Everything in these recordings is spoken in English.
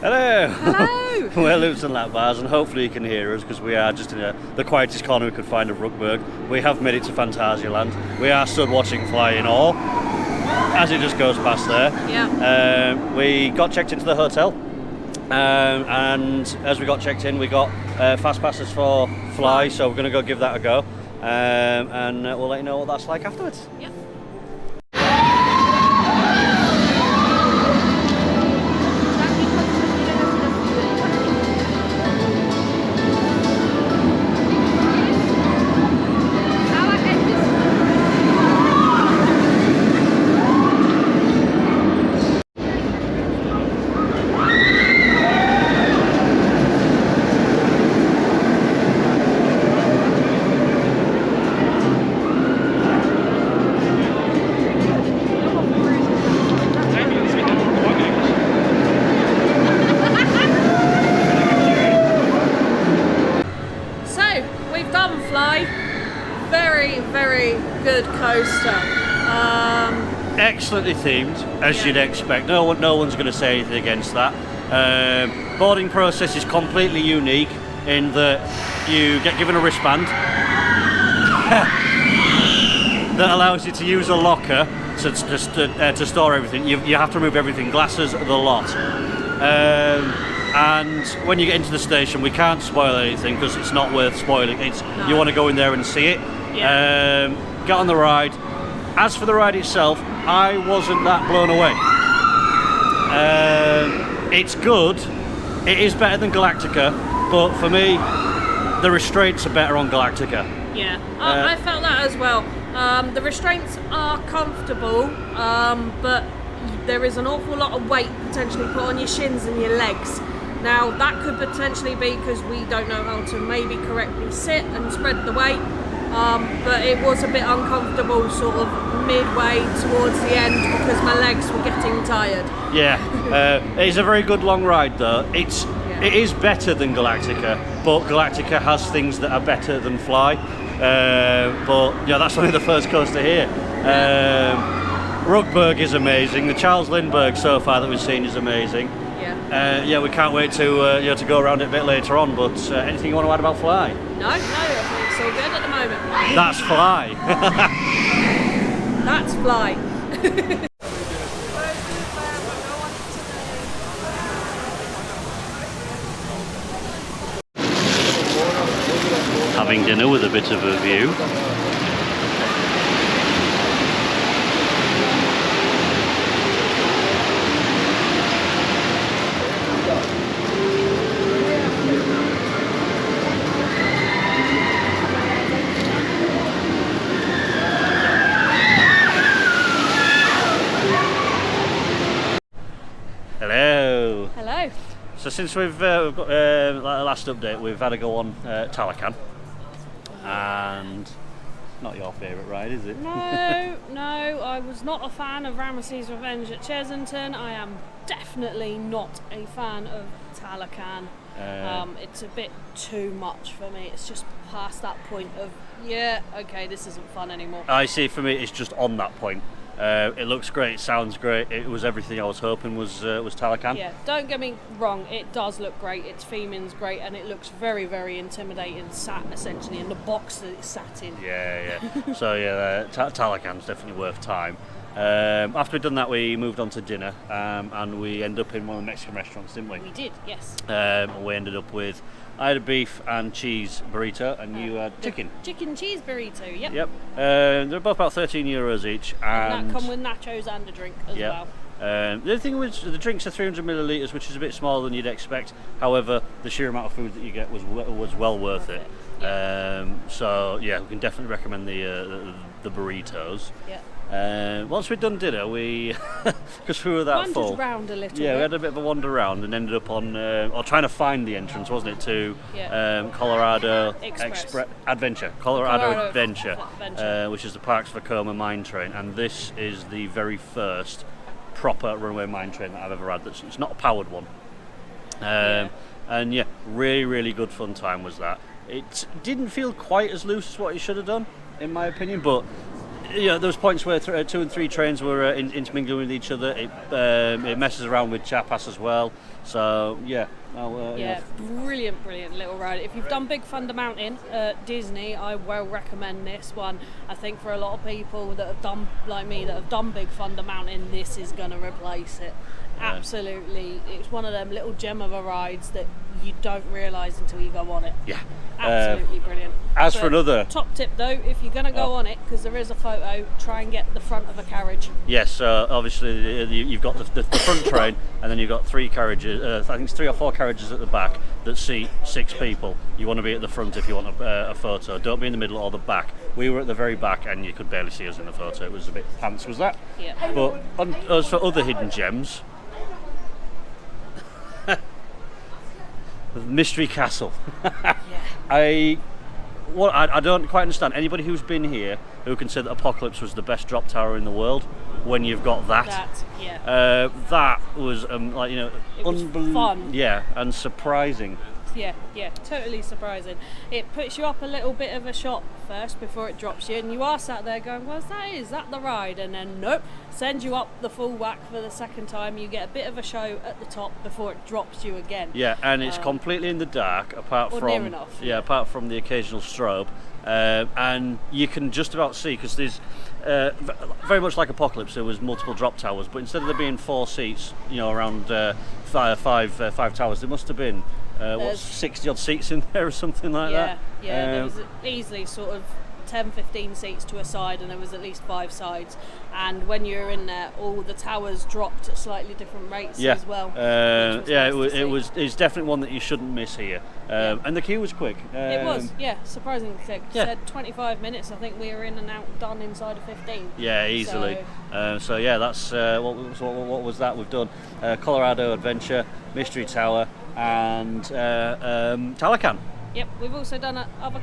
Hello! Hello! We're Loops and Lapbars, and hopefully you can hear us because we are just in the quietest corner we could find of Rugburg. We have made it to Phantasialand. We are stood watching F.L.Y. in awe as it just goes past there. Yeah. We got checked into the hotel, and as we got checked in, we got fast passes for F.L.Y., so we're going to go give that a go, and we'll let you know what that's like afterwards. Yep. Very good coaster. Excellently themed, as you'd expect. No one's going to say anything against that. Boarding process is completely unique in that you get given a wristband that allows you to use a locker to store everything. You have to remove everything, glasses, the lot. And when you get into the station, we can't spoil anything because it's not worth spoiling. You want to go in there and see it. Yeah. Get on the ride. As for the ride itself, I wasn't that blown away. It's good. It is better than Galactica, but for me, the restraints are better on Galactica. Yeah, I felt that as well. The restraints are comfortable, but there is an awful lot of weight potentially put on your shins and your legs. Now, that could potentially be because we don't know how to maybe correctly sit and spread the weight. But it was a bit uncomfortable sort of midway towards the end because my legs were getting tired. Yeah, it's a very good long ride though. It is better than Galactica, but Galactica has things that are better than F.L.Y. But yeah, that's only the first coaster here. Rugburg is amazing. The Charles Lindbergh so far that we've seen is amazing. Yeah, we can't wait to to go around it a bit later on. But anything you want to add about F.L.Y? No, I think it's all good at the moment. That's F.L.Y. That's F.L.Y. Having dinner with a bit of a view. Hello. Hello. So since we've got the last update, we've had to go on Taron, and not your favourite ride, is it? No, I was not a fan of Ramesses Revenge at Chesington. I am definitely not a fan of Taron. It's a bit too much for me. It's just past that point of, yeah, okay, this isn't fun anymore. I see, for me it's just on that point. It looks great, it sounds great, it was everything I was hoping was Taron. Yeah, don't get me wrong, it does look great, its theming's great, and it looks very, very intimidating, sat essentially in the box that it's sat in. Yeah. So yeah, Taron's definitely worth time. After we'd done that, we moved on to dinner, and we ended up in one of the Mexican restaurants, didn't we? We did, yes. We ended up with, I had a beef and cheese burrito, and you had chicken. Chicken cheese burrito, yep. Yep. They're both about €13 each. And that come with nachos and a drink as well. The other thing was the drinks are 300 millilitres, which is a bit smaller than you'd expect. However, the sheer amount of food that you get was well worth it. So yeah, we can definitely recommend the burritos. Yeah. Once we'd done dinner, we because we were that wandered full. Around a little bit. Yeah, we had a bit of a wander around and ended up on or trying to find the entrance, wasn't it, to Colorado Adventure, Colorado Adventure, which is the Parks of Vekoma mine train, and this is the very first proper runaway mine train that I've ever had. It's not a powered one. And yeah, really good fun time was that. It didn't feel quite as loose as what it should have done, in my opinion, but there was points where 2 and 3 trains were intermingling with each other. It messes around with Chapas as well. So yeah. Brilliant little ride. If you've done Big Thunder Mountain at Disney, I will recommend this one. I think for a lot of people that have done, like me, that have done Big Thunder Mountain, this is going to replace it. Absolutely. It's one of them little gem of a rides that you don't realise until you go on it. Yeah. Absolutely brilliant. As for another top tip though, if you're going to go on it, because there is a photo, try and get the front of a carriage. Yes, obviously you've got the front train, and then you've got 3 carriages, I think it's 3 or 4 carriages at the back that seat 6 people. You want to be at the front if you want a photo. Don't be in the middle or the back. We were at the very back and you could barely see us in the photo. It was a bit pants, was that? Yeah. But as for other hidden gems, the Mystery Castle. I don't quite understand anybody who's been here who can say that Apocalypse was the best drop tower in the world when you've got that. That was fun. Yeah, and surprising. Yeah, totally surprising. It puts you up a little bit of a shot first before it drops you, and you are sat there going, well, is that the ride? And then nope, sends you up the full whack for the second time. You get a bit of a show at the top before it drops you again. Yeah, and it's completely in the dark apart from apart from the occasional strobe, and you can just about see, because there's very much like Apocalypse, there was multiple drop towers, but instead of there being 4 seats, around five towers, there must have been 60 odd seats in there or something like that. Yeah, there was easily sort of 10-15 seats to a side, and there was at least 5 sides, and when you're in there all the towers dropped at slightly different rates as well. It's definitely one that you shouldn't miss here. And the queue was quick. It was, surprisingly quick. Said 25 minutes. I think we were in and out done inside of 15. Yeah, easily. That's what was that we've done? Colorado Adventure, Mystery Tower, and Talakan. Yep, we've also done other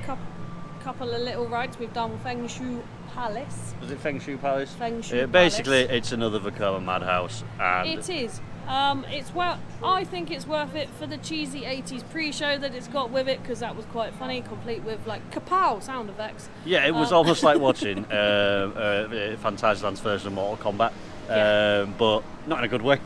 couple of little rides. We've done Feng Shui Palace. Was it Feng Shui Palace? Feng Shui basically, Palace. It's another Vekoma Madhouse. And it is. I think it's worth it for the cheesy 80s pre-show that it's got with it, because that was quite funny, complete with like kapow sound effects. Yeah, it was almost like watching Phantasialand's version of Mortal Kombat. But not in a good way.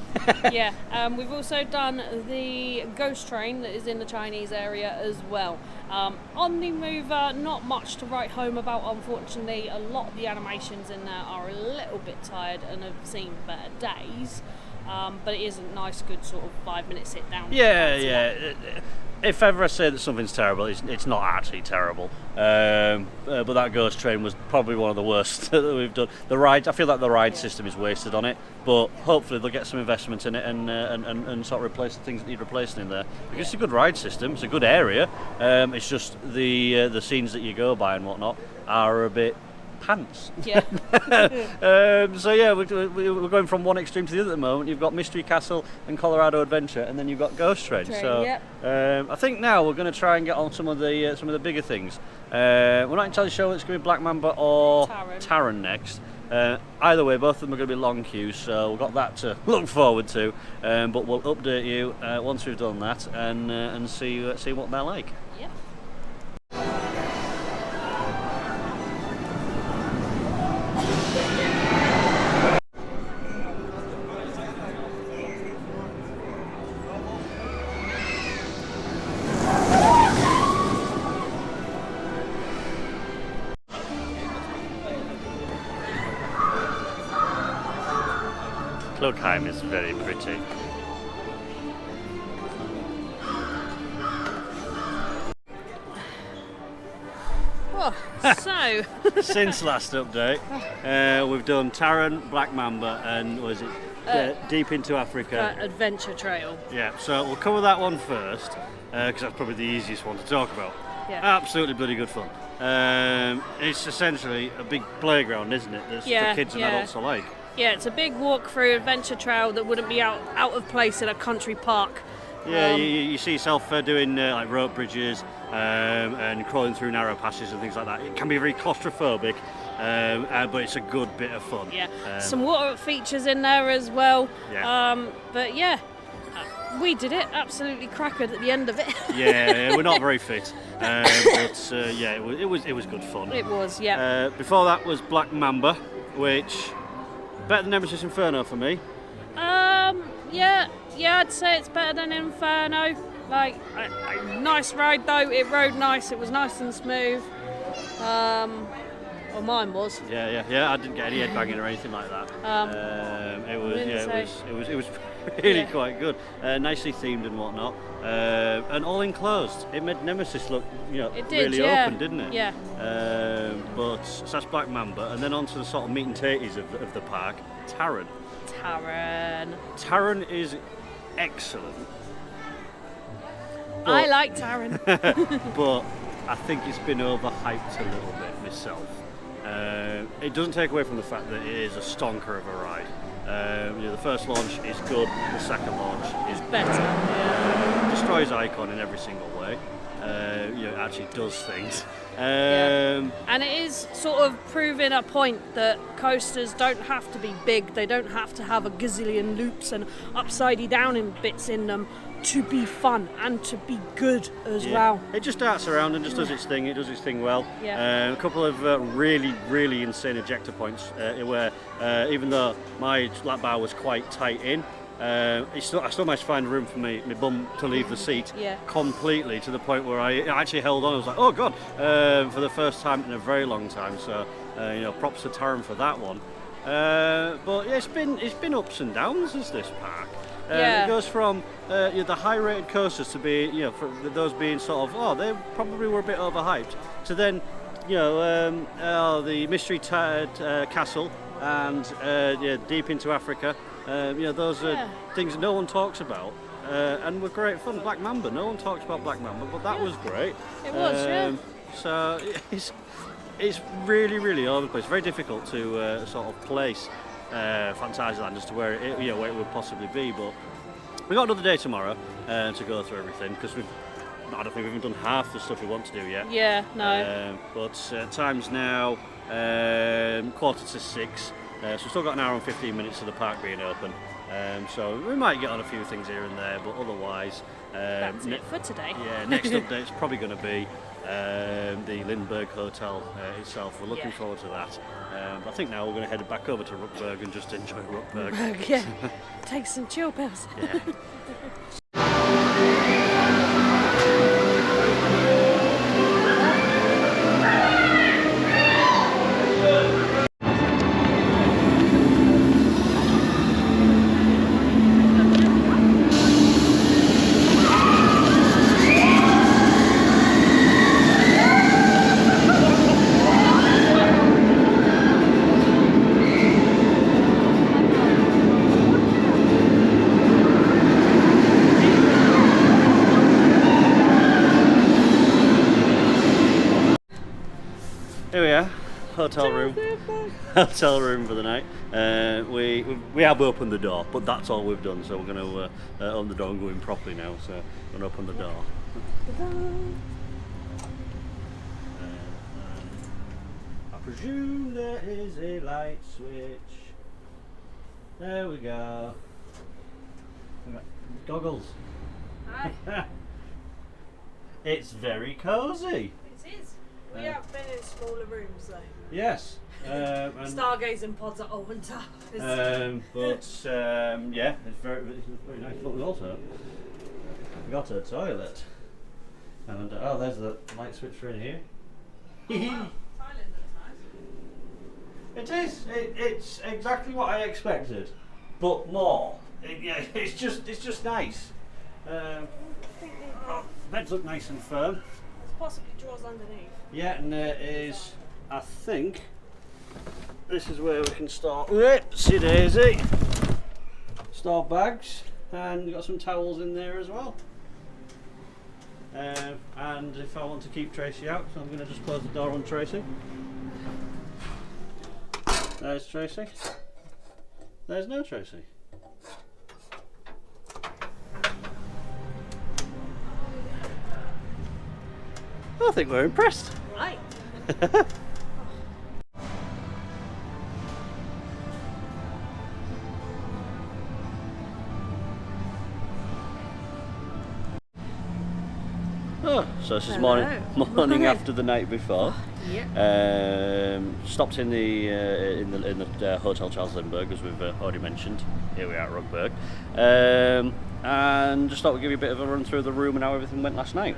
We've also done the ghost train that is in the Chinese area as well. On the mover, not much to write home about, unfortunately. A lot of the animations in there are a little bit tired and have seen better days, but it is a nice, good sort of 5-minute sit down. If ever I say that something's terrible, it's not actually terrible. But that ghost train was probably one of the worst that we've done. The ride, I feel like the ride system is wasted on it, but hopefully they'll get some investment in it and sort of replace the things that need replacing in there. Because it's a good ride system, it's a good area. It's just the scenes that you go by and whatnot are a bit pants. We're going from one extreme to the other at the moment. You've got Mystery Castle and Colorado Adventure, and then you've got Ghost Train. I think now we're going to try and get on some of the bigger things. We're not entirely sure whether it's going to be Black Mamba or Taron next. Either way, both of them are going to be long queues, so we've got that to look forward to. But we'll update you once we've done that and see what they're like. Klugheim is very pretty. Since last update, we've done Taron, Black Mamba, and Deep into Africa Adventure Trail. Yeah, so we'll cover that one first, because that's probably the easiest one to talk about. Absolutely bloody good fun. It's essentially a big playground, isn't it? That's for kids and adults alike. Yeah, it's a big walk-through adventure trail that wouldn't be out of place in a country park. Yeah, you see yourself doing like rope bridges and crawling through narrow passages and things like that. It can be very claustrophobic, but it's a good bit of fun. Some water features in there as well. We did it absolutely crackered at the end of it. Yeah, we're not very fit, but yeah, it was good fun. It was, yeah. Before that was Black Mamba, which better than Nemesis Inferno for me. Yeah, I'd say it's better than Inferno. Like, nice ride though. It rode nice. It was nice and smooth. Well, mine was. Yeah. I didn't get any headbanging or anything like that. It was really quite good. Nicely themed and whatnot, and all enclosed. It made Nemesis look, really open, didn't it? Yeah. But so that's Black Mamba, and then on to the sort of meat and tatties of the park, Taron. Taron is excellent. I like Taron. But I think it's been overhyped a little bit myself. It doesn't take away from the fact that it is a stonker of a ride. The first launch is good, the second launch is better. Destroys Icon in every single way. It actually does things. And it is sort of proving a point that coasters don't have to be big, they don't have to have a gazillion loops and upside down in bits in them to be fun and to be good as well. It just darts around and just does its thing. It does its thing well. A couple of really insane ejector points where even though my lap bar was quite tight in, I still managed to find room for my bum to leave the seat completely, to the point where I actually held on. I was like, oh god, for the first time in a very long time. So props to Taron for that one. But yeah, it's been ups and downs as this park. It goes from the high-rated coasters to be, for those being sort of, they probably were a bit overhyped, to then, the Mystery Castle and Deep into Africa. Those are things that no one talks about, and were great fun. Black Mamba, no one talks about Black Mamba, but that was great. It was, So it's really all over the place. Very difficult to sort of place Phantasialand as to where it would possibly be, but we got another day tomorrow to go through everything, because I don't think we've even done half the stuff we want to do yet. Yeah, no. But time's now 5:45, so we've still got an hour and 15 minutes of the park being open. So we might get on a few things here and there, but otherwise that's it for today. Yeah, next update's probably going to be the Lindbergh Hotel itself. We're looking forward to that. I think now we're going to head back over to Ruckberg and just enjoy Ruckberg. Yeah, take some chill pills. Yeah. Here we are, hotel room for the night. We have opened the door, but that's all we've done. So we're going to open the door and go in properly now. So we're going to open the door. I presume there is a light switch. There we go. Goggles. Hi. It's very cosy. It is. We have been in smaller rooms though. Yes. Stargazing pods at Owentar. Yeah, it's very nice. But we also got a toilet, and there's the light switch for in here. Wow. It is. It's exactly what I expected, but more. It's just nice. Beds look nice and firm. Possibly drawers underneath. Yeah, and there is, I think, this is where we can store, whoopsie daisy, store bags, and we've got some towels in there as well. And if I want to keep Tracy out, so I'm going to just close the door on Tracy. There's Tracy. There's no Tracy. I think we're impressed. Right. Oh, so this is morning after the night before. Yeah. Stopped in the Hotel Charles Lindbergh, as we've already mentioned. Here we are at Rugburg, and just thought we'd give you a bit of a run through the room and how everything went last night.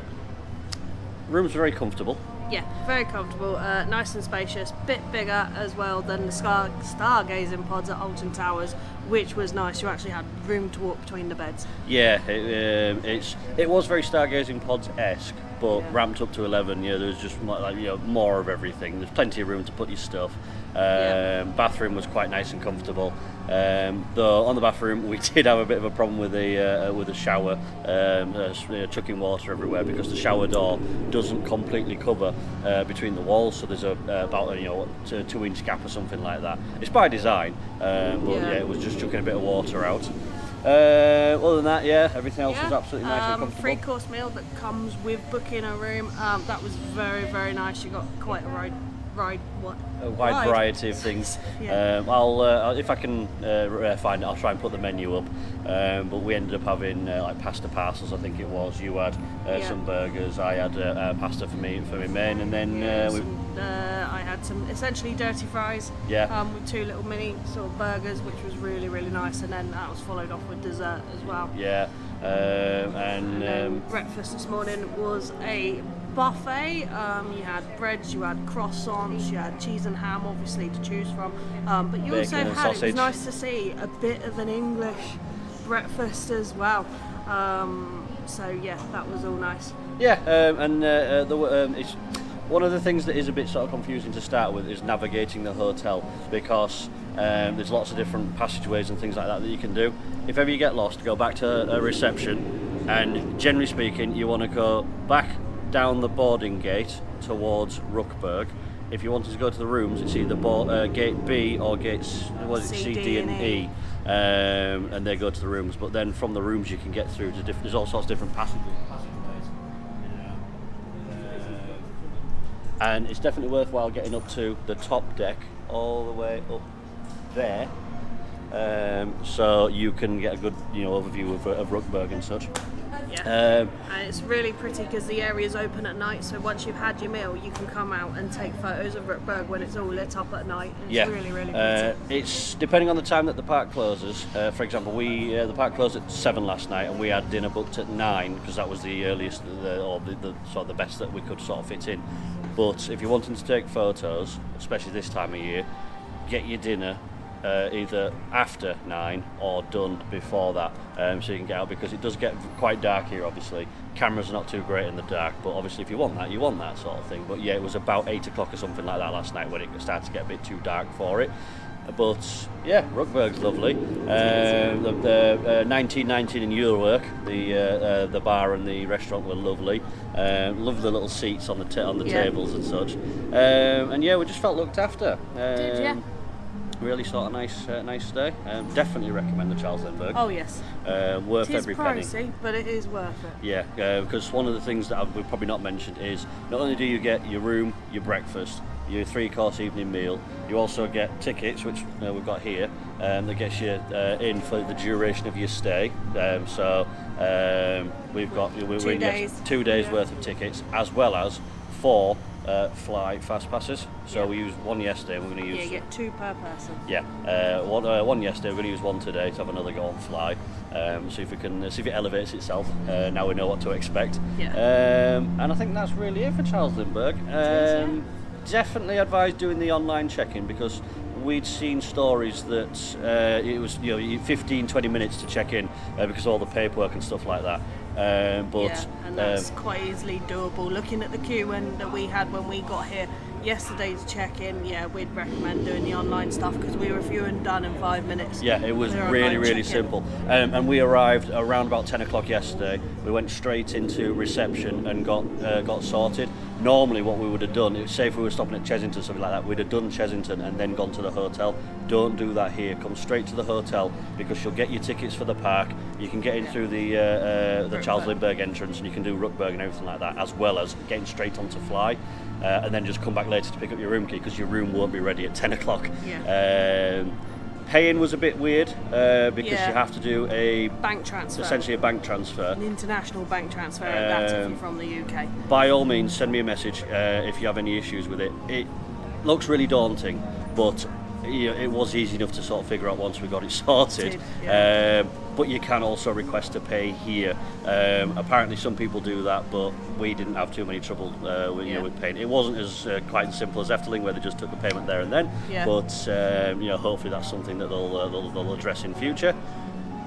Room's very comfortable. Yeah, very comfortable, nice and spacious, bit bigger as well than the stargazing pods at Alton Towers, which was nice. You actually had room to walk between the beds. Yeah, it was very stargazing pods-esque, but ramped up to 11. Yeah, there was just more of everything. There's plenty of room to put your stuff. Bathroom was quite nice and comfortable. Though on the bathroom we did have a bit of a problem with a shower, chucking water everywhere because the shower door doesn't completely cover between the walls, so there's about a 2-inch gap or something like that. It's by design, it was just chucking a bit of water out. Other than that, everything else was absolutely nice and comfortable. 3-course meal that comes with booking a room. That was very, very nice. You got quite a wide variety of things. I'll if I can find it, I'll try and put the menu up. But we ended up having like pasta parcels, I think it was. You had some burgers. I had pasta for me main, and then I had some essentially dirty fries. With 2 little mini sort of burgers, which was really, really nice, and then that was followed off with dessert as well. And breakfast this morning was a buffet. You had breads, you had croissants, you had cheese and ham, obviously, to choose from. But you also had, sausage. It was nice to see a bit of an English breakfast as well. That was all nice. It's one of the things that is a bit sort of confusing to start with is navigating the hotel, because there's lots of different passageways and things like that you can do. If ever you get lost, go back to a reception, and generally speaking, you want to go back down the boarding gate towards Rugburg. If you wanted to go to the rooms, it's either gate B or gates C, D and E, and they go to the rooms. But then from the rooms you can get through to there's all sorts of different passageways. And it's definitely worthwhile getting up to the top deck, all the way up there, so you can get a good overview of Rugburg and such. And it's really pretty because the area is open at night, so once you've had your meal you can come out and take photos of Rugburg when it's all lit up at night. It's really, really pretty. It's depending on the time that the park closes. For example, the park closed at 7 last night, and we had dinner booked at 9 because that was the earliest the best that we could sort of fit in. But if you're wanting to take photos, especially this time of year, get your dinner either after 9 or done before that, so you can get out, because it does get quite dark here. Obviously cameras are not too great in the dark, but obviously if you want that sort of thing. But it was about 8 o'clock or something like that last night when it started to get a bit too dark for it. But Rugburg's lovely. The 1919 in Eurowork, the bar and the restaurant were lovely. Loved the little seats on the tables and such. We just felt looked after. Really sort of nice stay. Definitely recommend the Charles Lindbergh. Oh yes. Worth every penny. It's pricey, but it is worth it. Because one of the things that we've probably not mentioned is not only do you get your room, your breakfast, your 3-course evening meal, you also get tickets, which we've got here, that gets you in for the duration of your stay. We've got 2 days. 2 days worth of tickets, as well as 4 F.L.Y fast passes. So we used one yesterday, and we're going to use... you get 2 per person. One yesterday, we're going to use one today to have another go on F.L.Y. See if it elevates itself. Now we know what to expect. And I think that's really it for Charles Lindbergh. Definitely advise doing the online check-in, because we'd seen stories that it was 15-20 minutes to check in because of all the paperwork and stuff like that. And that's quite easily doable. Looking at the queue that we had when we got here yesterday's check-in, we'd recommend doing the online stuff because we were through and done in 5 minutes. It was really simple. And we arrived around about 10 o'clock yesterday. We went straight into reception and got sorted. Normally what we would have done, say if we were stopping at Chesington, something like that, we'd have done Chesington and then gone to the hotel. Don't do that here. Come straight to the hotel, because you'll get your tickets for the park. You can get in through the Charles Lindbergh entrance, and you can do Rugburg and everything like that, as well as getting straight onto F.L.Y. And then just come back later to pick up your room key, because your room won't be ready at 10 o'clock. Paying was a bit weird because you have to do a bank transfer, essentially a bank transfer, an international bank transfer. That's if you're from the UK. By all means, send me a message if you have any issues with it. It looks really daunting, but it was easy enough to sort of figure out once we got it sorted. But you can also request to pay here. Apparently some people do that, but we didn't have too many trouble with paying. It wasn't as quite as simple as F.L.Y, where they just took the payment there and then. But hopefully that's something that they'll address in future.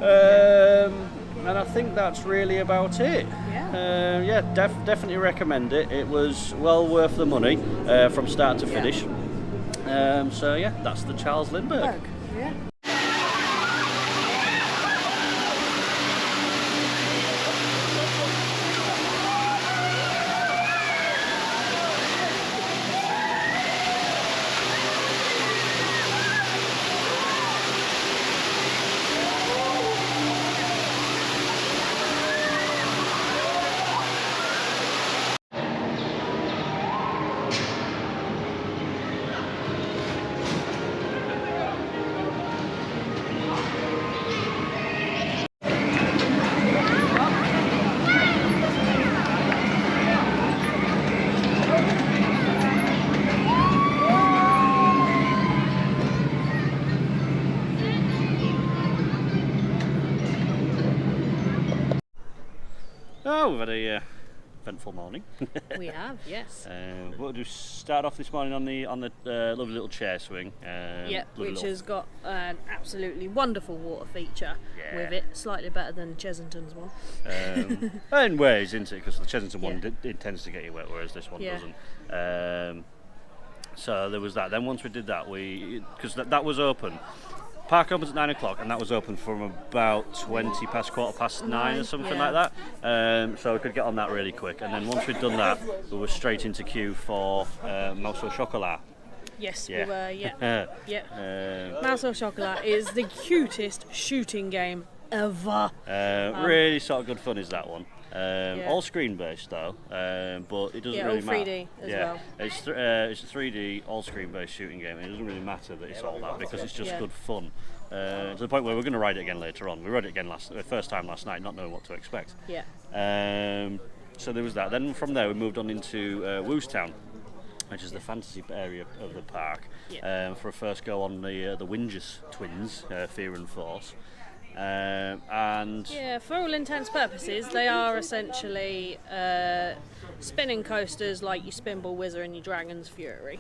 And I think that's really about it. Definitely recommend it. It was well worth the money from start to finish. That's the Charles Lindbergh. Oh, we've had a eventful morning. We have, yes. We'll just start off this morning on the lovely little chair swing. Which has got an absolutely wonderful water feature with it, slightly better than Chessington's one. In ways, isn't it? Because the Chessington one it tends to get you wet, whereas this one doesn't. So there was that. Then once we did that, because that was open. Park opens at 9 o'clock, and that was open from about 9 or something like that. So we could get on that really quick. And then once we'd done that, we were straight into queue for Mouse au Chocolat. Yes, we were, Mouse au Chocolat is the cutest shooting game ever. Really sort of good fun is that one. All screen based though, but it doesn't really matter. 3D as well. It's a 3D all screen based shooting game, and it doesn't really matter that it's all that because it's just good fun. To the point where we're going to ride it again later on. We rode it again first time last night, not knowing what to expect. So there was that. Then from there we moved on into Woostown, which is the fantasy area of the park, for a first go on the Winges twins, Fear and Force. For all intents and purposes, they are essentially spinning coasters like your Spinball Whizzer and your Dragon's Fury.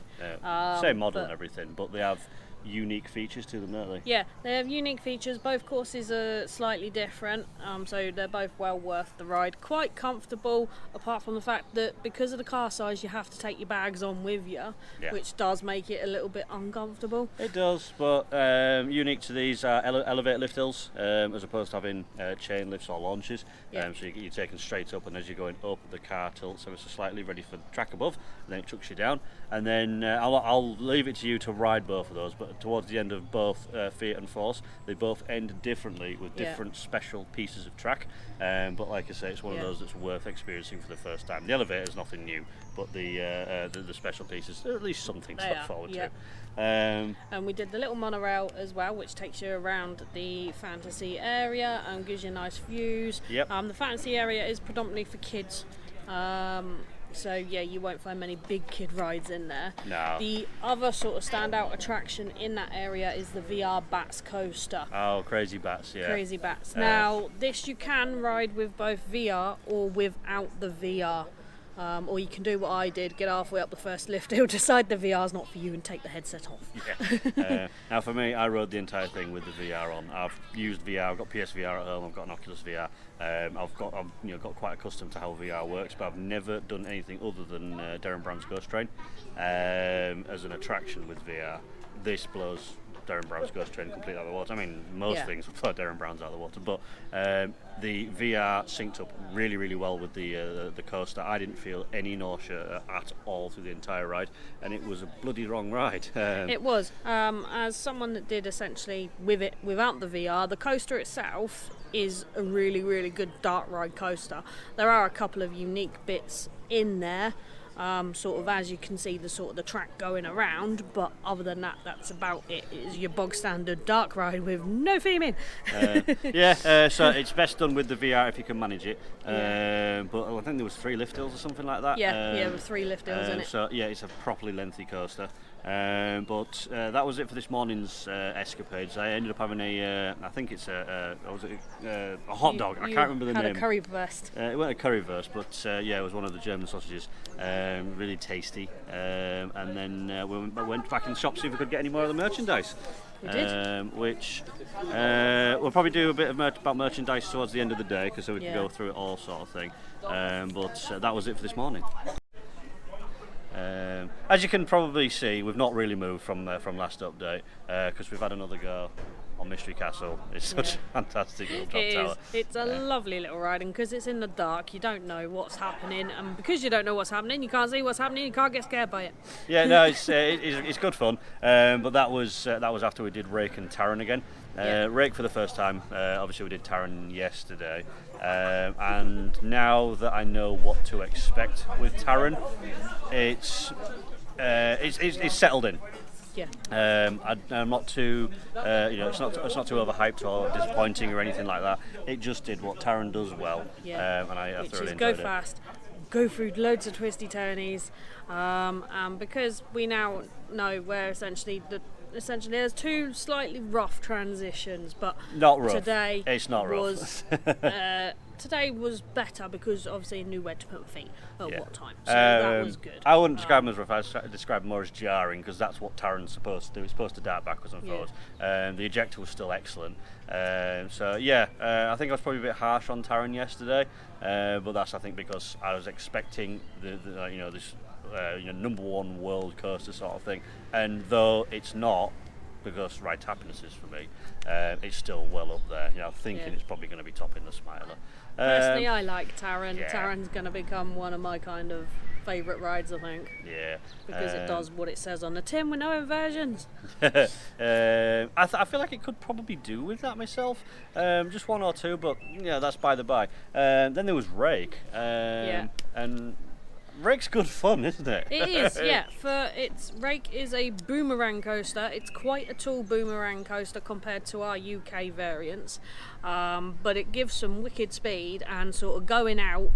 Same model and everything, but they have unique features to them, don't they? Yeah, they have unique features. Both courses are slightly different, so they're both well worth the ride. Quite comfortable, apart from the fact that because of the car size, you have to take your bags on with you, which does make it a little bit uncomfortable. It does, but unique to these are elevator lift hills, as opposed to having chain lifts or launches. So you're taken straight up, and as you're going up, the car tilts ever so slightly, ready for the track above, and then it chucks you down. And then I'll leave it to you to ride both of those, but towards the end of both Fear and Force, they both end differently with different special pieces of track. But like I say, it's one of those that's worth experiencing for the first time. The elevator is nothing new, but the special pieces are at least something to look forward to. And we did the little monorail as well, which takes you around the fantasy area and gives you nice views. The fantasy area is predominantly for kids. So you won't find many big kid rides in there. No. The other sort of standout attraction in that area is the VR Bats coaster. Oh, Crazy Bats, Crazy Bats. Now, this you can ride with both VR or without the VR. Or you can do what I did, get halfway up the first lift hill, decide the VR's not for you and take the headset off. Now for me, I rode the entire thing with the VR on. I've used VR, I've got PSVR at home, I've got an Oculus VR. I've got quite accustomed to how VR works, but I've never done anything other than Darren Brown's Ghost Train as an attraction with VR. This blows Darren Brown's Ghost Train completely out of the water. I mean, most things blow Darren Brown's out of the water, but the VR synced up really, really well with the coaster. I didn't feel any nausea at all through the entire ride, and it was a bloody wrong ride. It was. As someone that did essentially with it without the VR, the coaster itself is a really, really good dark ride coaster. There are a couple of unique bits in there. sort of as you can see the track going around, but other than that, that's about it. It is your bog standard dark ride with no theming. So it's best done with the VR if you can manage it. But I think there was 3 lift hills or something like that. There were 3 lift hills in it. So yeah, it's a properly lengthy coaster. But that was it for this morning's escapades. I ended up having I think it's a hot dog. I can't remember the name. Had a currywurst. It wasn't a currywurst, but it was one of the German sausages. Really tasty. And then we went back in the shop to see if we could get any more of the merchandise. We did. Which we'll probably do a bit of about merchandise towards the end of the day, because so we can go through it all sort of thing. But that was it for this morning. As you can probably see, we've not really moved from last update, because we've had another go on Mystery Castle. It's such a fantastic little drop tower. It's a lovely little ride, and because it's in the dark, you don't know what's happening, and because you don't know what's happening, you can't see what's happening, you can't get scared by it. Yeah, no, it's good fun. But that was after we did Rake and Taron again. Rake for the first time. Obviously, we did Taron yesterday, and now that I know what to expect with Taron, it's settled in. Yeah. I'm not too, it's not too overhyped or disappointing or anything like that. It just did what Taron does well, and I thoroughly enjoyed it. Go fast, go through loads of twisty turnies, because we now know where essentially there's 2 slightly rough transitions, but not rough. Today it's not was today was better because obviously I knew where to put my feet at what time, so that was good. I wouldn't describe them as rough. I'd describe them more as jarring, because that's what Taron's supposed to do. It's supposed to dart backwards and forwards. The ejector was still excellent. I think I was probably a bit harsh on Taron yesterday, but that's I think because I was expecting this number 1 world coaster sort of thing, and though it's not, because Ride Happiness is for me, it's still well up there. Thinking it's probably going to be topping the Smiler. Personally, I like Taron. Yeah. Taron's going to become one of my kind of favourite rides, I think. Yeah. Because it does what it says on the tin with no inversions. I feel like it could probably do with that myself. Just 1 or 2, but that's by the by. Then there was Rake. And Rake's good fun, isn't it? It is, yeah. Rake is a boomerang coaster. It's quite a tall boomerang coaster compared to our UK variants, but it gives some wicked speed, and sort of going out,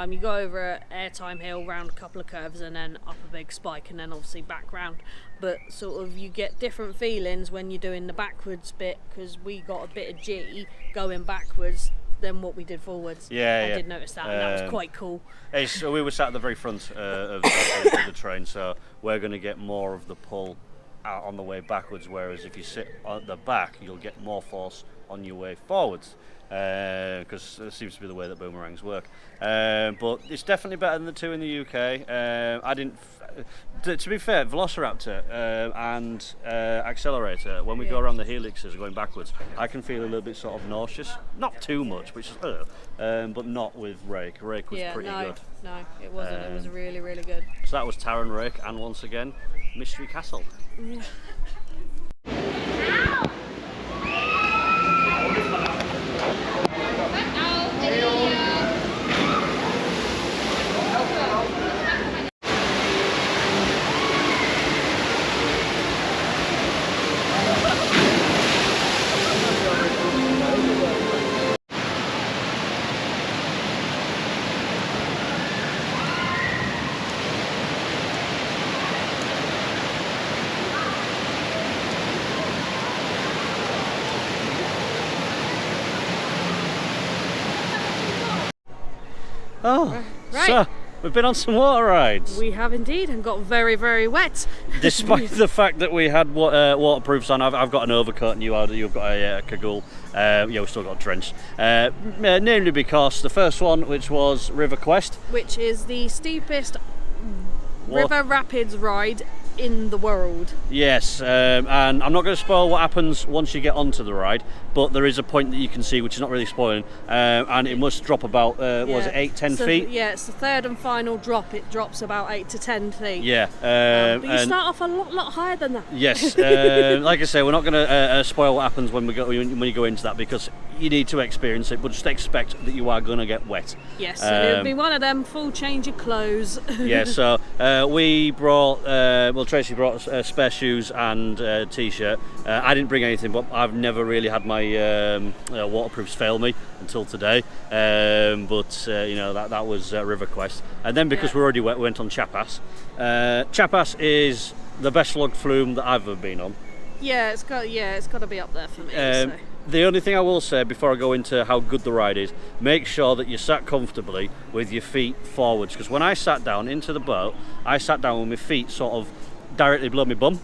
you go over an airtime hill, round a couple of curves, and then up a big spike, and then obviously back round. But sort of you get different feelings when you're doing the backwards bit, because we got a bit of G going backwards than what we did forwards. I did notice that, and that was quite cool. So we were sat at the very front of the train, so we're going to get more of the pull out on the way backwards, whereas if you sit at the back, you'll get more force on your way forwards, because it seems to be the way that boomerangs work. But it's definitely better than the 2 in the UK. To be fair, Velociraptor and Accelerator, when we go around the helixes going backwards, I can feel a little bit sort of nauseous. Not too much, which is but not with Rake. Rake was pretty good. No, it wasn't. It was really, really good. So that was Taron, Rake, and once again, Mystery Castle. Oh, right. So we've been on some water rides. We have indeed, and got very, very wet. Despite the fact that we had waterproofs on, I've got an overcoat and you've got a cagoule. We've still got drenched. Namely because the first one, which was River Quest, which is the steepest river rapids ride in the world. Yes, and I'm not going to spoil what happens once you get onto the ride, but there is a point that you can see which is not really spoiling, and it must drop about, was it 8-10 feet? Yeah, it's the third and final drop. It drops about 8 to 10 feet. Yeah. But you start off a lot higher than that. Yes, like I say, we're not going to spoil what happens when you go into that, because you need to experience it, but just expect that you are going to get wet. Yes, and it'll be one of them full change of clothes. Yeah, so we brought, Tracy brought spare shoes and a t-shirt. I didn't bring anything, but I've never really had my waterproofs fail me until today. That was River Quest. And then because we're already wet, we went on Chapas. Chapas is the best vlog flume that I've ever been on. Yeah, it's got to be up there for me. So. The only thing I will say before I go into how good the ride is, make sure that you sat comfortably with your feet forwards, because when I sat down into the boat, I sat down with my feet sort of directly below my bum,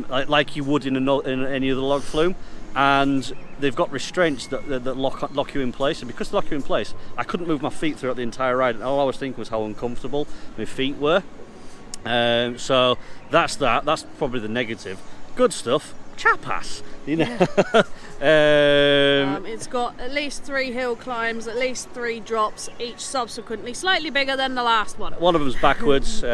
like you would in any other log flume, and they've got restraints that lock you in place, and because they lock you in place, I couldn't move my feet throughout the entire ride, and all I was thinking was how uncomfortable my feet were. So that's probably the negative. Good stuff. Chapas, you know. It's got at least 3 hill climbs, at least 3 drops, each subsequently slightly bigger than the last one. One of them's backwards. One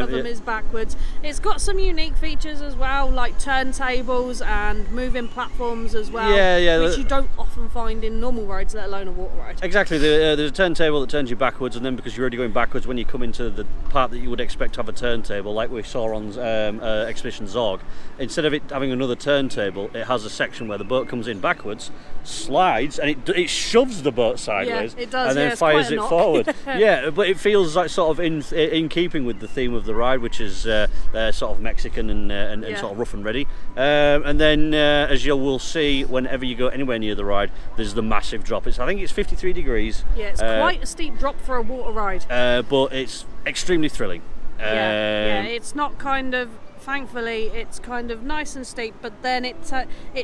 of them is backwards. It's got some unique features as well, like turntables and moving platforms as well, which you don't often find in normal rides, let alone a water ride. Exactly. There's a turntable that turns you backwards, and then because you're already going backwards, when you come into the part that you would expect to have a turntable, like we saw on Expedition Zorg, instead of it having another turntable, it has a section where the boat comes in backwards, slides, and it shoves the boat sideways, it does, and then fires it forward. Yeah, but it feels like sort of in keeping with the theme of the ride, which is sort of Mexican and sort of rough and ready. And then, as you will see, whenever you go anywhere near the ride, there's the massive drop. I think it's 53 degrees. Yeah, it's quite a steep drop for a water ride. But it's extremely thrilling. It's not kind of. Thankfully, it's kind of nice and steep, but then it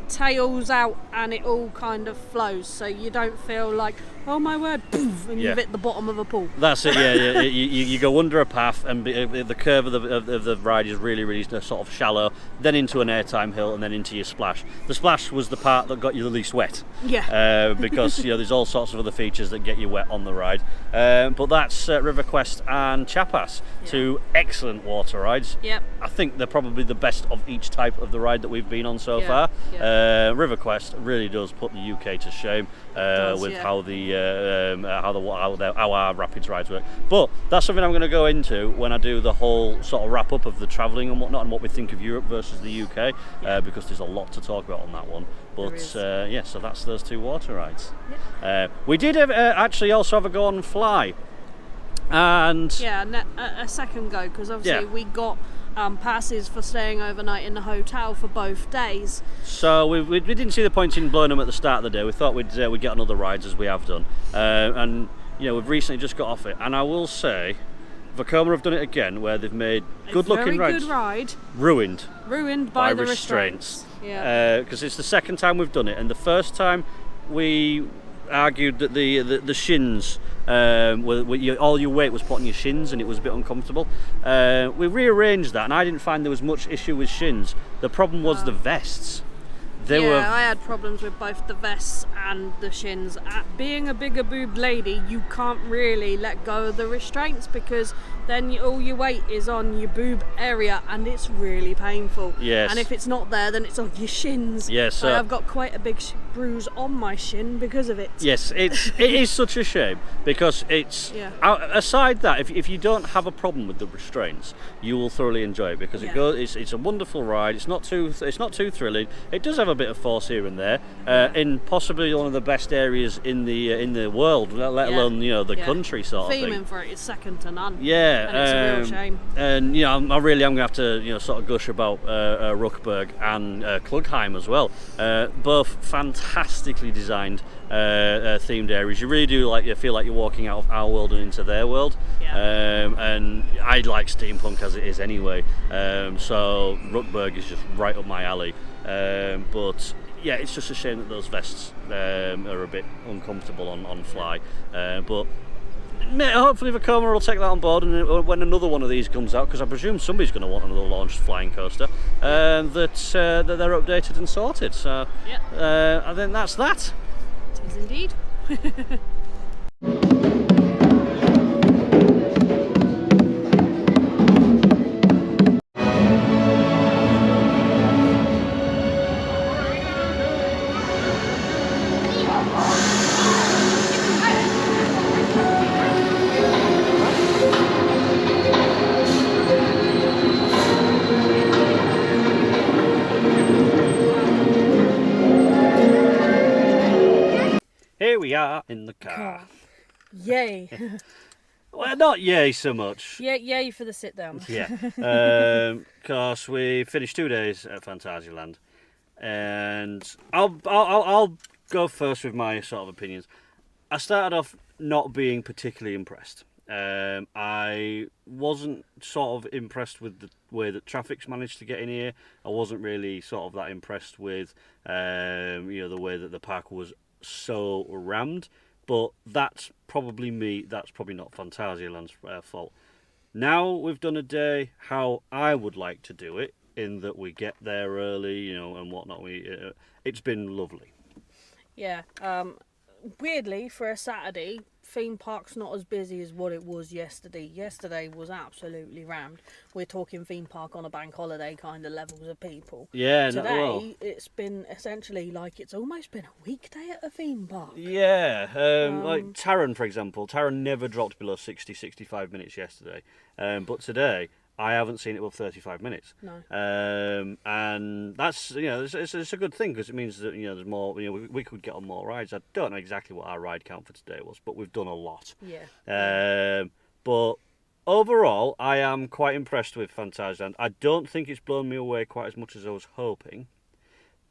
tails out and it all kind of flows, so you don't feel like, oh my word, poof, and you've hit the bottom of a pool. That's it. Yeah. You go under a path, and the curve of the ride is really sort of shallow, then into an airtime hill, and then into your splash. The splash was the part that got you the least wet. Yeah. Because there's all sorts of other features that get you wet on the ride. But that's River Quest and Chapas, 2 excellent water rides. Yep. I think they're probably the best of each type of the ride that we've been on so far. River Quest really does put the UK to shame with how our rapids rides work. But that's something I'm going to go into when I do the whole sort of wrap up of the travelling and whatnot, and what we think of Europe versus the UK, because there's a lot to talk about on that one. But so that's those 2 water rides. We did actually also have a go on F.L.Y. And a second go, because obviously we got passes for staying overnight in the hotel for both days. So we didn't see the point in blowing them at the start of the day. We thought we'd get on other rides, as we have done. And we've recently just got off it, and I will say, Vekoma have done it again, where they've made good-looking rides. Good ride. Ruined by the restraints. Because it's the second time we've done it, and the first time we argued that the shins, all your weight was put on your shins, and it was a bit uncomfortable. We rearranged that, and I didn't find there was much issue with shins. The problem was the vests. I had problems with both the vests and the shins. Being a bigger boobed lady, you can't really let go of the restraints, because then all your weight is on your boob area, and it's really painful. Yes. And if it's not there, then it's on your shins. Yes. I've got quite a big bruise on my shin because of it. Yes, it is such a shame, because it's aside that, if you don't have a problem with the restraints, you will thoroughly enjoy it, because it's a wonderful ride. It's not too thrilling. It does have a bit of force here and there, in possibly one of the best areas in the world, let alone the country sort of thing. Theming for it is second to none. And it's a real shame. And I really am going to have to sort of gush about Ruckberg and Klugheim as well. Both fantastically designed themed areas. You really do feel like you're walking out of our world and into their world. And I like steampunk as it is anyway. So Ruckberg is just right up my alley. But it's just a shame that those vests are a bit uncomfortable on F.L.Y. But hopefully Vekoma will take that on board, and when another one of these comes out, because I presume somebody's going to want another launched flying coaster, that they're updated and sorted. So I think that's that. It is indeed. we are in the car. Yay. Well, not yay so much. Yay for the sit down. Yeah. Because we finished 2 days at Phantasialand. And I'll go first with my sort of opinions. I started off not being particularly impressed. I wasn't sort of impressed with the way that traffic's managed to get in here. I wasn't really sort of that impressed with the way that the park was so rammed. But that's probably me. That's probably not Phantasialand's fault. Now we've done a day how I would like to do it, in that we get there early, and whatnot. It's been lovely. Yeah. Weirdly, for a Saturday, theme park's not as busy as what it was yesterday. Yesterday was absolutely rammed. We're talking theme park on a bank holiday kind of levels of people. Yeah. Today, it's been essentially like it's almost been a weekday at a theme park. Yeah. Like Taron, for example. Taron never dropped below 60, 65 minutes yesterday. But today, I haven't seen it above 35 minutes. No. And that's, it's a good thing, because it means that, there's more, we could get on more rides. I don't know exactly what our ride count for today was, but we've done a lot. Yeah. But overall, I am quite impressed with Phantasialand. I don't think it's blown me away quite as much as I was hoping,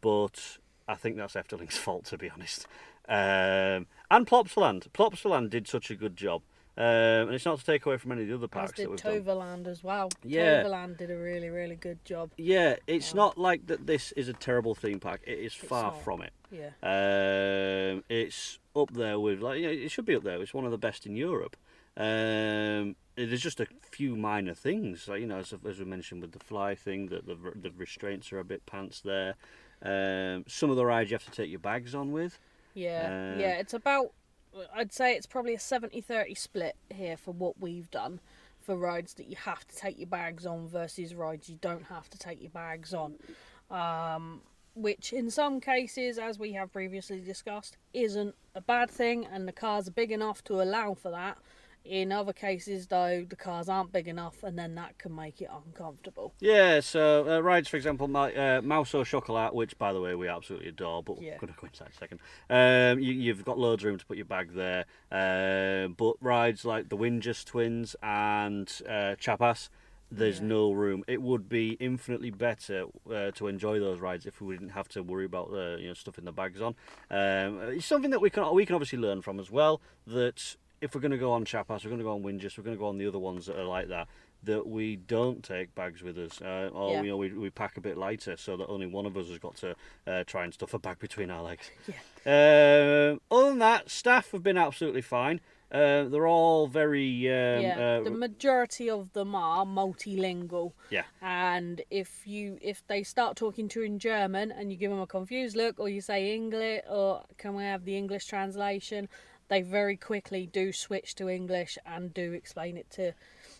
but I think that's Efteling's fault, to be honest. And Plopsaland. Plopsaland did such a good job. And it's not to take away from any of the other parks that we've done. Toverland as well. Yeah. Toverland did a really, really good job. Yeah, it's not like that this is a terrible theme park. It is far from it. Yeah. It's up there with, it should be up there. It's one of the best in Europe. There's just a few minor things, as we mentioned with the F.L.Y thing, that the restraints are a bit pants there. Some of the rides you have to take your bags on with. Yeah. It's about, I'd say it's probably a 70-30 split here for what we've done for rides that you have to take your bags on versus rides you don't have to take your bags on. Which in some cases, as we have previously discussed, isn't a bad thing, and the cars are big enough to allow for that. In other cases, though, the cars aren't big enough, and then that can make it uncomfortable. Yeah, so rides, for example, Mouse au Chocolat, which, by the way, we absolutely adore, but we're going to go inside in a second. You've got loads of room to put your bag there. But rides like the Windjust Twins and Chapas, there's no room. It would be infinitely better to enjoy those rides if we didn't have to worry about stuff in the bags on. It's something that we can obviously learn from as well, that if we're going to go on Chapas, we're going to go on Windjust, we're going to go on the other ones that are like that, that we don't take bags with us, we pack a bit lighter, so that only one of us has got to try and stuff a bag between our legs. Other than that, staff have been absolutely fine. They're all very... the majority of them are multilingual. Yeah. And if they start talking to you in German and you give them a confused look, or you say English, or can we have the English translation, they very quickly do switch to English and do explain it to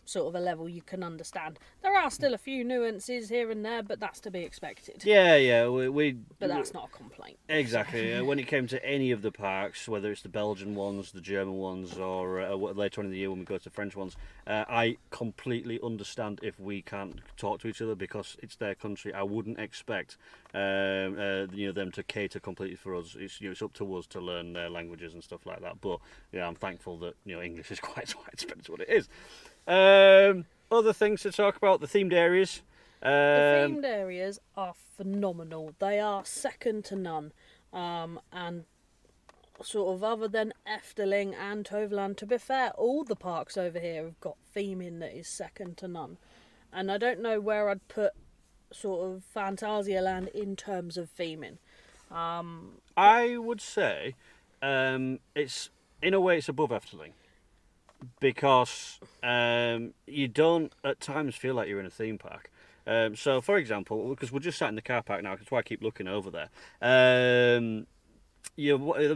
sort of a level you can understand. There are still a few nuances here and there, but that's to be expected. Yeah. But that's not a complaint. Exactly. When it came to any of the parks, whether it's the Belgian ones, the German ones, or later on in the year when we go to the French ones, I completely understand if we can't talk to each other because it's their country. I wouldn't expect them to cater completely for us. It's up to us to learn their languages and stuff like that. But yeah, I'm thankful that English is quite widespread. It's what it is. Other things to talk about, the themed areas. The themed areas are phenomenal. They are second to none. And sort of other than Efteling and Toverland, to be fair, all the parks over here have got theming that is second to none. And I don't know where I'd put sort of Phantasialand in terms of theming. I would say it's in a way it's above Efteling. Because you don't at times feel like you're in a theme park. So, for example, because we're just sat in the car park now, that's why I keep looking over there. The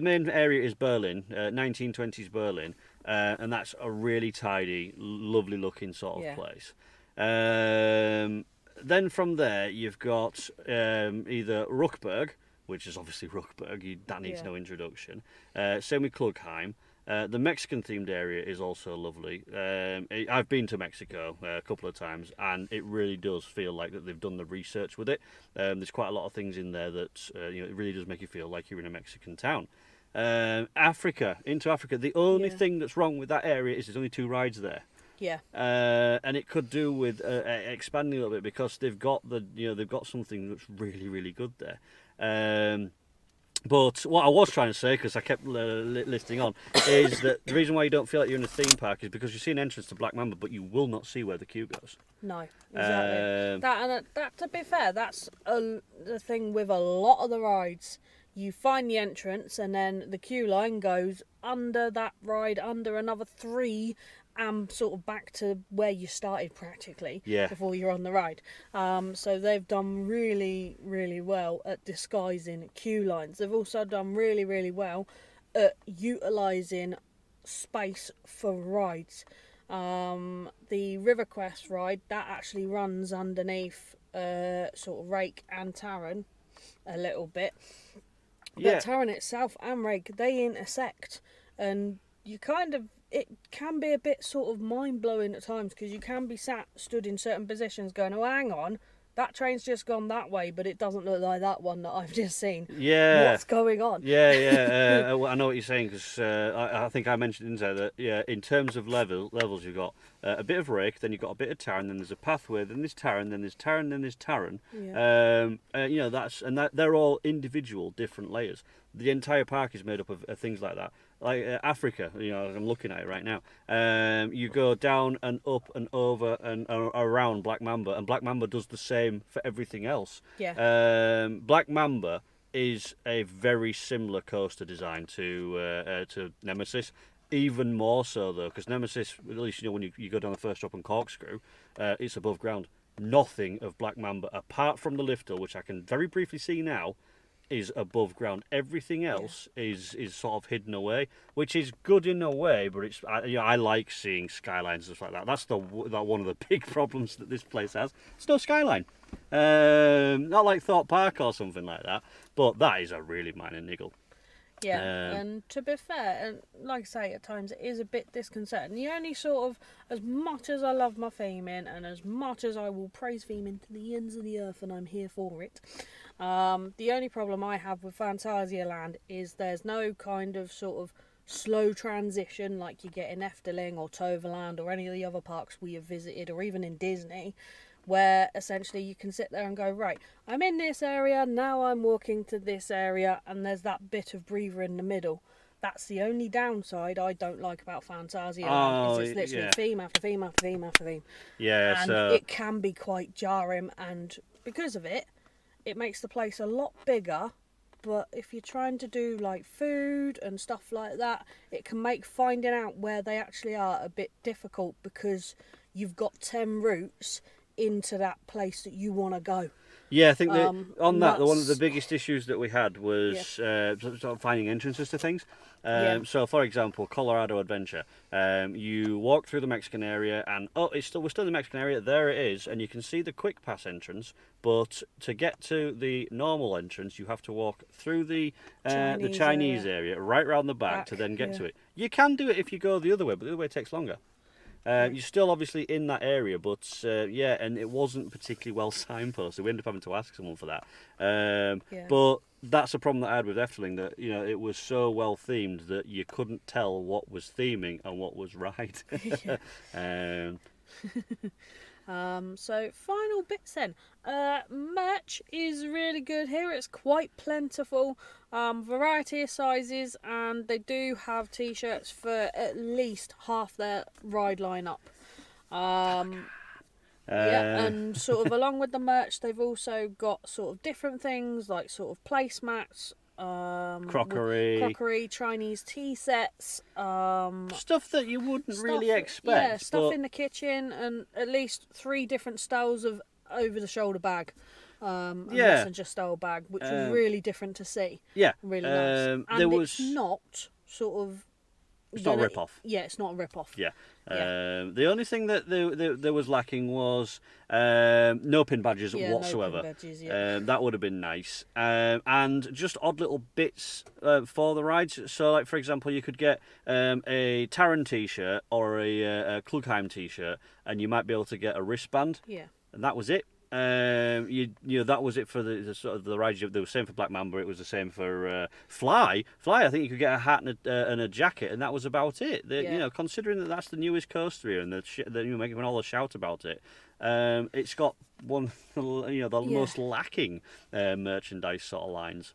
main area is Berlin, 1920s Berlin, and that's a really tidy, lovely looking sort of place. Then from there, you've got either Ruckberg, which is obviously Ruckberg, that needs no introduction, same with Klugheim. The Mexican themed area is also lovely. I've been to Mexico a couple of times, and it really does feel like that they've done the research with it. There's quite a lot of things in there that it really does make you feel like you're in a Mexican town. Into Africa. The only thing that's wrong with that area is there's only 2 rides there. Yeah. And it could do with expanding a little bit because they've got something that's really, really good there. But what I was trying to say, because I kept listing on, is that the reason why you don't feel like you're in a theme park is because you see an entrance to Black Mamba, but you will not see where the queue goes. No, exactly. That to be fair, that's the thing with a lot of the rides. You find the entrance, and then the queue line goes under that ride, under another 3, and sort of back to where you started practically before you're on the ride. So they've done really, really well at disguising queue lines. They've also done really, really well at utilising space for rides. The River Quest ride, that actually runs underneath sort of Rake and Taron a little bit. But Taron itself and Rake, they intersect, and you kind of, it can be a bit sort of mind-blowing at times because you can be stood in certain positions going, oh, hang on, that train's just gone that way, but it doesn't look like that one that I've just seen. Yeah. What's going on? Yeah. I know what you're saying, because I think I mentioned in there that, in terms of levels, you've got a bit of Rake, then you've got a bit of Taron, then there's a pathway, then there's Taron, then there's Taron, then there's Taron. Yeah. They're all individual different layers. The entire park is made up of things like that. Like Africa, I'm looking at it right now. You go down and up and over and around Black Mamba, and Black Mamba does the same for everything else. Yeah. Black Mamba is a very similar coaster design to Nemesis. Even more so though, because Nemesis, at least when you go down the first drop and corkscrew, it's above ground. Nothing of Black Mamba, apart from the lifter, which I can very briefly see now, is above ground. Everything else is sort of hidden away, which is good in a way, but it's I like seeing skylines and stuff like that. That's one of the big problems that this place has. It's no skyline. Not like Thorpe Park or something like that, but that is a really minor niggle. Yeah, and to be fair, and like I say, at times it is a bit disconcerting. The only sort of, as much as I love my theming, and as much as I will praise theming to the ends of the earth, and I'm here for it, the only problem I have with Phantasialand is there's no kind of sort of slow transition like you get in F.L.Y or Toverland or any of the other parks we have visited, or even in Disney, where essentially you can sit there and go, right, I'm in this area, now I'm walking to this area, and there's that bit of breather in the middle. That's the only downside I don't like about Phantasialand, is it's literally theme after theme after theme after theme. Yeah, and it can be quite jarring, and because of it, it makes the place a lot bigger, but if you're trying to do like food and stuff like that, it can make finding out where they actually are a bit difficult because you've got 10 routes into that place that you want to go. Yeah, I think one of the biggest issues that we had was sort of finding entrances to things. So, for example, Colorado Adventure. You walk through the Mexican area, and we're still in the Mexican area. There it is, and you can see the quick pass entrance. But to get to the normal entrance, you have to walk through the Chinese area right round the back to then get to it. You can do it if you go the other way, but the other way takes longer. You're still obviously in that area, but and it wasn't particularly well signposted. We ended up having to ask someone for that. But that's a problem that I had with F.L.Y, that it was so well themed that you couldn't tell what was theming and what was right. So final bits then. Merch is really good here. It's quite plentiful, variety of sizes, and they do have t-shirts for at least half their ride lineup. And sort of along with the merch, they've also got sort of different things like sort of placemats, crockery, Chinese tea sets, stuff that you wouldn't really expect. Yeah, stuff in the kitchen, and at least 3 different styles of over-the-shoulder bag. Messenger style bag, which was really different to see. Yeah, really nice. And it's not sort of. It's not a rip-off. Yeah, it's not a rip-off. Yeah. The only thing that there was lacking was no pin badges whatsoever. No pin badges, that would have been nice. And just odd little bits for the rides. So, like, for example, you could get a Taron t-shirt or a Klugheim t-shirt, and you might be able to get a wristband. Yeah. And that was it. you know that was it for the sort of the rides. They were the same for Black Mamba. It was the same for F.L.Y. F.L.Y. I think you could get a hat and a jacket, and that was about it. You know, considering that that's the newest coaster here, and you're making all the shout about it. It's got one, the most lacking merchandise sort of lines.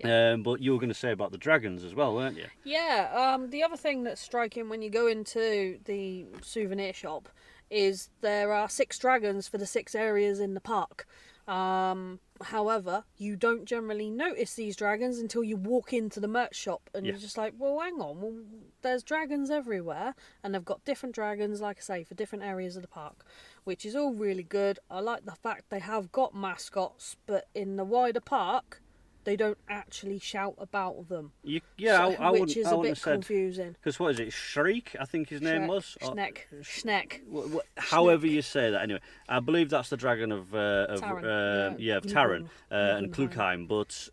But you were going to say about the dragons as well, weren't you? Yeah. The other thing that's striking when you go into the souvenir shop is there are 6 dragons for the 6 areas in the park. However, you don't generally notice these dragons until you walk into the merch shop, and you're just like, well, hang on, well, there's dragons everywhere, and they've got different dragons, like I say, for different areas of the park, which is all really good. I like the fact they have got mascots, but in the wider park, they don't actually shout about them. Which is a bit confusing. Because what is it? Shriek, I think his name was. Schneck. However you say that. Anyway, I believe that's the dragon of Taron. of Taron and Klugheim, but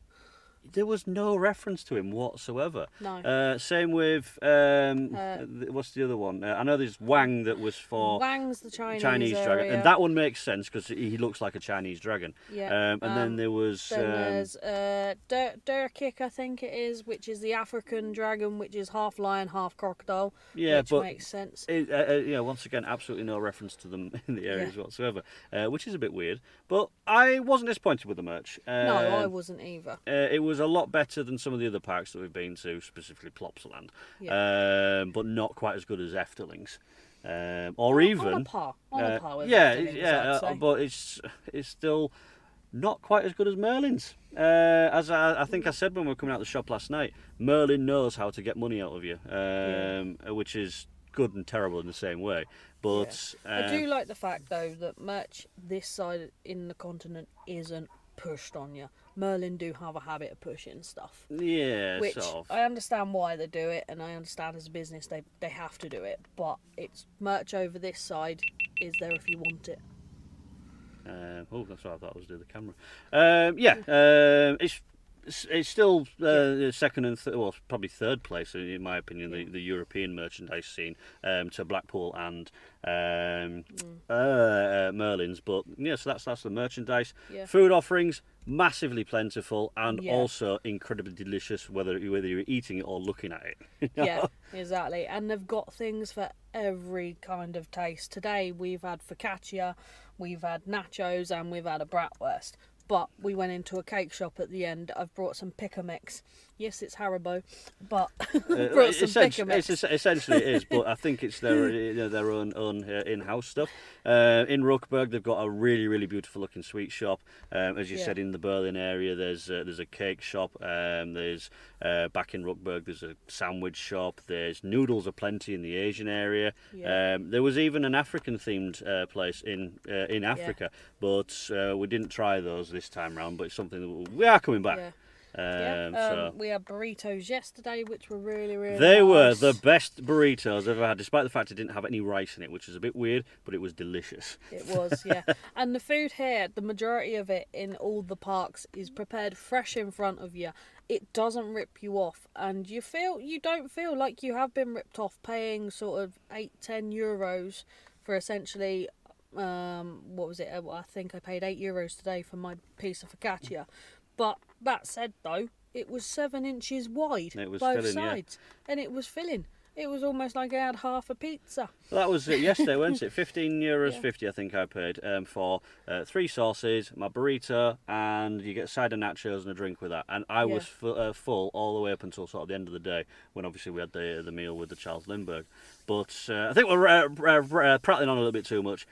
there was no reference to him whatsoever. No. Same with what's the other one? I know there's Wang that was for Wang's the Chinese dragon, and that one makes sense because he looks like a Chinese dragon. Yeah. And then there was there's Durkik, I think it is, which is the African dragon, which is half lion, half crocodile. Yeah, which makes sense. Once again, absolutely no reference to them in the areas whatsoever, which is a bit weird. But I wasn't disappointed with the merch. No, I wasn't either. It was a lot better than some of the other parks that we've been to, specifically Plopsaland, but not quite as good as Efteling's, or even on a par with Efteling's, but it's still not quite as good as Merlin's. As I think I said when we were coming out of the shop last night, Merlin knows how to get money out of you, which is good and terrible in the same way. But I do like the fact though that merch this side in the continent isn't pushed on you. Merlin do have a habit of pushing stuff. Yeah, which sort of. I understand why they do it, and I understand as a business they have to do it. But it's merch over this side is there if you want it. That's what I thought I was doing the camera. It's still second and probably third place in my opinion. The European merchandise scene to Blackpool and Merlin's, but so that's the merchandise. Food offerings massively plentiful and also incredibly delicious, whether you're eating it or looking at it. Yeah, exactly. And they've got things for every kind of taste. Today we've had focaccia, we've had nachos, and we've had a bratwurst. But we went into a cake shop at the end. I've brought some pick mix. Yes, it's Haribo, but brought some pick mix. Essentially, it is. But I think it's their own in-house stuff. In Ruckburg, they've got a really, really beautiful looking sweet shop. As you said, in the Berlin area, there's a cake shop. There's back in Ruckburg, there's a sandwich shop. There's noodles aplenty in the Asian area. There was even an African themed place in Africa, but we didn't try those this time round. But it's something that we are coming back. We had burritos yesterday, which were really, really They nice. were the best burritos I've ever had, despite the fact it didn't have any rice in it, which is a bit weird, but it was delicious. It was, yeah. And the food here, the majority of it in all the parks is prepared fresh in front of you. It doesn't rip you off, and you don't feel like you have been ripped off paying sort of €8-10 for essentially what was it? I think I paid €8 today for my piece of focaccia. But that said, though, it was 7 inches wide, both sides, and it was filling. It was almost like I had half a pizza. Well, that was yesterday, wasn't it? €15.50, I think I paid for 3 sauces, my burrito, and you get a side of nachos and a drink with that. And I was full all the way up until sort of the end of the day, when obviously we had the meal with the Charles Lindbergh. But I think we're prattling on a little bit too much.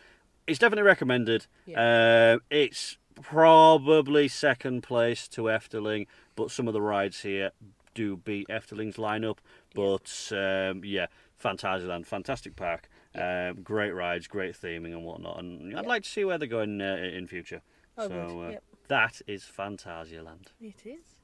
It's definitely recommended. It's probably second place to Efteling, but some of the rides here do beat Efteling's lineup. But Phantasialand, fantastic park, great rides, great theming and whatnot. And I'd like to see where they're going in future. That is Phantasialand. It is.